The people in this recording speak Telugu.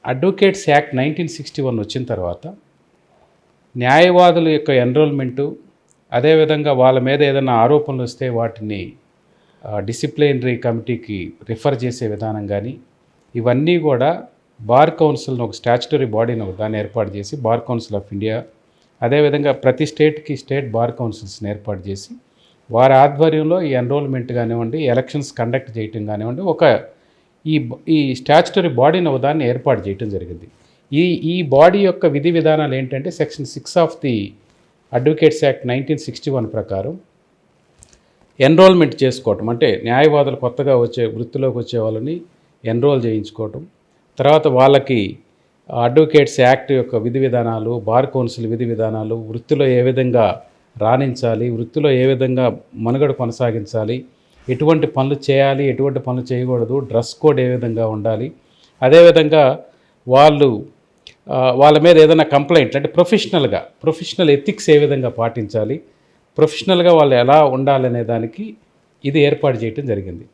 అడ్వకేట్స్ యాక్ట్ 1961 వచ్చిన తర్వాత న్యాయవాదుల యొక్క ఎన్రోల్మెంటు, అదేవిధంగా వాళ్ళ మీద ఏదైనా ఆరోపణలు వస్తే వాటిని డిసిప్లినరీ కమిటీకి రిఫర్ చేసే విధానం కానీ, ఇవన్నీ కూడా బార్ కౌన్సిల్ని ఒక స్టాచ్యుటరీ బాడీని దాన్ని ఏర్పాటు చేసి బార్ కౌన్సిల్ ఆఫ్ ఇండియా, అదేవిధంగా ప్రతి స్టేట్కి స్టేట్ బార్ కౌన్సిల్స్ని ఏర్పాటు చేసి వారి ఆధ్వర్యంలో ఈ ఎన్రోల్మెంట్ కానివ్వండి, ఎలక్షన్స్ కండక్ట్ చేయటం కానివ్వండి, ఈ స్టాచ్యుటరీ బాడీని దాన్ని ఏర్పాటు చేయటం జరిగింది. ఈ బాడీ యొక్క విధి విధానాలు ఏంటంటే section 6 of the advocates act 1961 ప్రకారం ఎన్రోల్మెంట్ చేసుకోవటం, అంటే న్యాయవాదులు కొత్తగా వృత్తిలోకి వచ్చే వాళ్ళని ఎన్రోల్ చేయించుకోవటం, తర్వాత వాళ్ళకి అడ్వకేట్స్ యాక్ట్ యొక్క విధి విధానాలు, బార్ కౌన్సిల్ విధి విధానాలు, వృత్తిలో ఏ విధంగా రాణించాలి, వృత్తిలో ఏ విధంగా మనుగడ కొనసాగించాలి, ఎటువంటి పనులు చేయాలి, ఎటువంటి పనులు చేయకూడదు, డ్రెస్ కోడ్ ఏ విధంగా ఉండాలి, అదేవిధంగా వాళ్ళ మీద ఏదైనా కంప్లైంట్ అంటే ప్రొఫెషనల్ ఎథిక్స్ ఏ విధంగా పాటించాలి, ప్రొఫెషనల్గా వాళ్ళు ఎలా ఉండాలనే దానికి ఇది ఏర్పాటు చేయటం జరిగింది.